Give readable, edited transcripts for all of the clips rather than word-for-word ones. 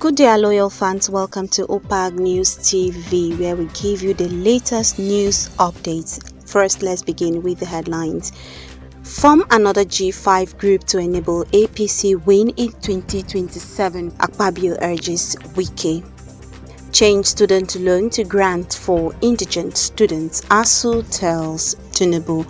Good day, our loyal fans. Welcome to OPAG News TV, where we give you the latest news updates. First, let's begin with the headlines. Form another G5 group to enable APC win in 2027, Akpabio urges Wike. Change student loan to grant for indigent students, ASUU tells Tinubu.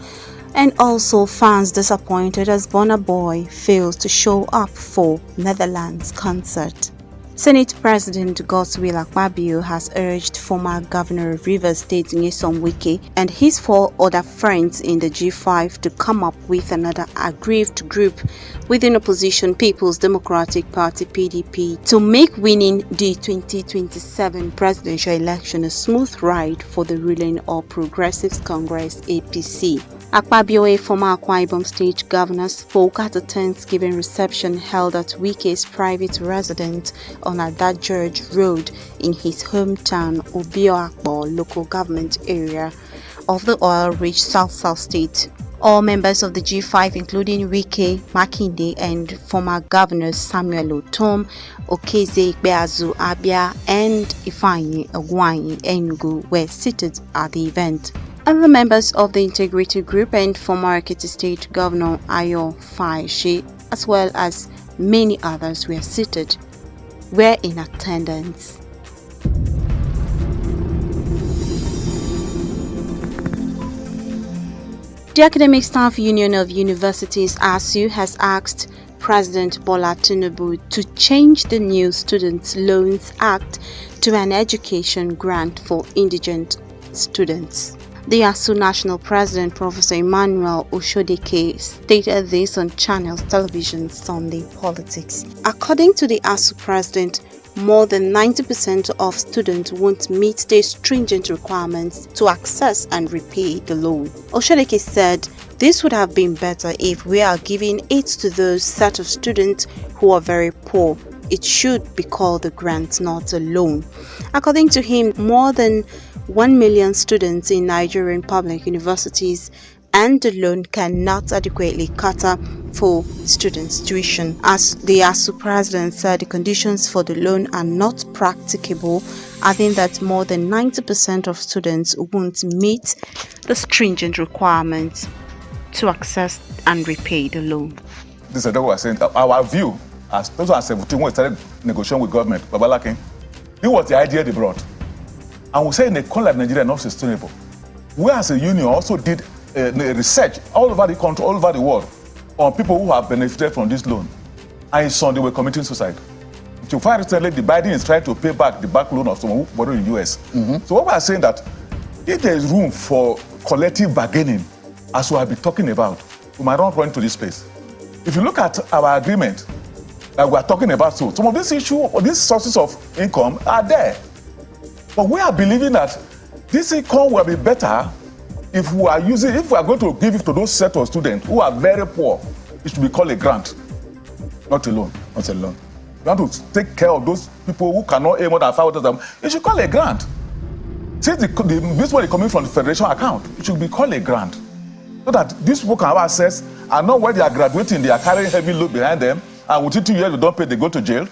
And also, fans disappointed as Burna Boy fails to show up for Netherlands concert. Senate President Godswill Akpabio has urged former Governor of Rivers State Nyesom Wike and his 4 other friends in the G5 to come up with another aggrieved group within opposition People's Democratic Party (PDP) to make winning the 2027 presidential election a smooth ride for the ruling All Progressives Congress (APC). Akpabio, a former Akwa Ibom State governor, spoke at a Thanksgiving reception held at Wike's private residence on Ada George Road in his hometown Obio-Akpo local government area of the oil-rich South State. All members of the G5, including Wike, Makinde, and former governors Samuel Otom, Okeze Ikpeazu Abia, and Ifeanyi Egwuanyi Enugu were seated at the event. Other members of the integrated group and former Ekiti State Governor Ayo Fayeshi, as well as many others were in attendance. The Academic Staff Union of Universities ASUU has asked President Bola Tinubu to change the new Student Loans Act to an education grant for indigent students. The ASUU National President, Professor Emmanuel Oshodeke, stated this on Channels Television Sunday Politics. According to the ASUU President, more than 90% of students won't meet the stringent requirements to access and repay the loan. Oshodeke said this would have been better if we are giving it to those set of students who are very poor. It should be called a grant, not a loan. According to him, more than 1 million students in Nigerian public universities and the loan cannot adequately cater for students' tuition. As the ASUU president said, the conditions for the loan are not practicable, adding that more than 90% of students won't meet the stringent requirements to access and repay the loan. This is what we're saying. Our view, as 2017 when we started negotiating with government, Babalakin, this was the idea they brought. And we say in a country like Nigeria not sustainable. We as a union also did research all over the country, all over the world, on people who have benefited from this loan. And in some, they were committing suicide. If you find recently, the Biden is trying to pay back the back loan of someone who borrowed in the US. So what we are saying that if there is room for collective bargaining, as we have been talking about, we might not run into this space. If you look at our agreement that we are talking about, so some of these issues or these sources of income are there. But we are believing that this income will be better if we are going to give it to those set of students who are very poor. It should be called a grant, not a loan. Not a loan. You want to take care of those people who cannot earn more than 500,000. It should call a grant. Since this money is coming from the federation account, it should be called a grant, so that these people can have access. And not when they are graduating, they are carrying heavy load behind them, and within 2 years they don't pay, they go to jail.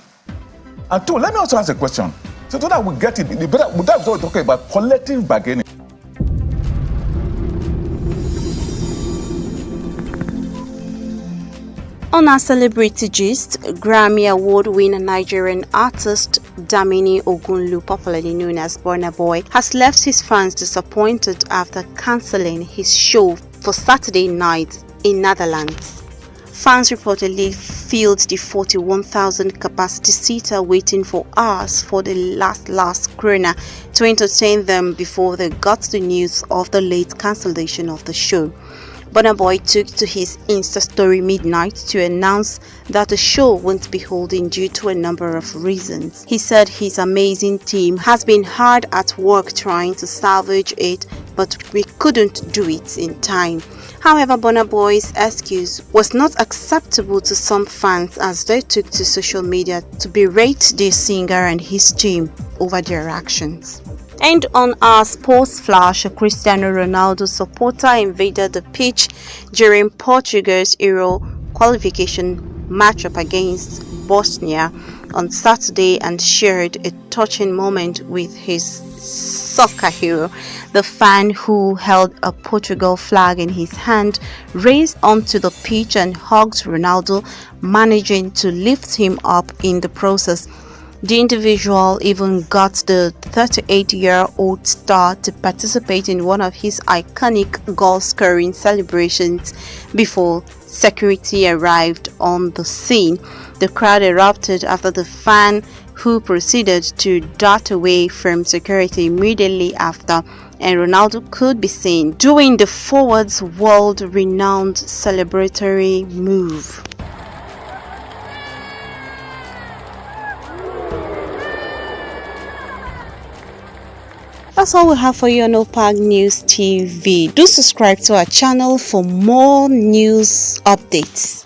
And 2, let me also ask a question. So that we get it, that's what we're talking about, collective bargaining. On our celebrity gist, Grammy Award winner Nigerian artist Damini Ogunlu, popularly known as Burna Boy, has left his fans disappointed after cancelling his show for Saturday night in Netherlands. Fans reportedly filled the 41,000 capacity seater waiting for hours for the last corner to entertain them before they got the news of the late cancellation of the show. Burna Boy took to his Insta story midnight to announce that the show won't be holding due to a number of reasons. He said his amazing team has been hard at work trying to salvage it, but we couldn't do it in time. However, Burna Boy's excuse was not acceptable to some fans as they took to social media to berate the singer and his team over their actions. And on our sports flash, a Cristiano Ronaldo supporter invaded the pitch during Portugal's Euro qualification matchup against Bosnia on Saturday and shared a touching moment with his soccer hero. The fan, who held a Portugal flag in his hand, raced onto the pitch and hugged Ronaldo, managing to lift him up in the process. The individual even got the 38-year-old star to participate in one of his iconic goal-scoring celebrations before security arrived on the scene. The crowd erupted after the fan, who proceeded to dart away from security immediately after, and Ronaldo could be seen doing the forward's world-renowned celebratory move. That's all we have for you on OPAG News TV. Do subscribe to our channel for more news updates.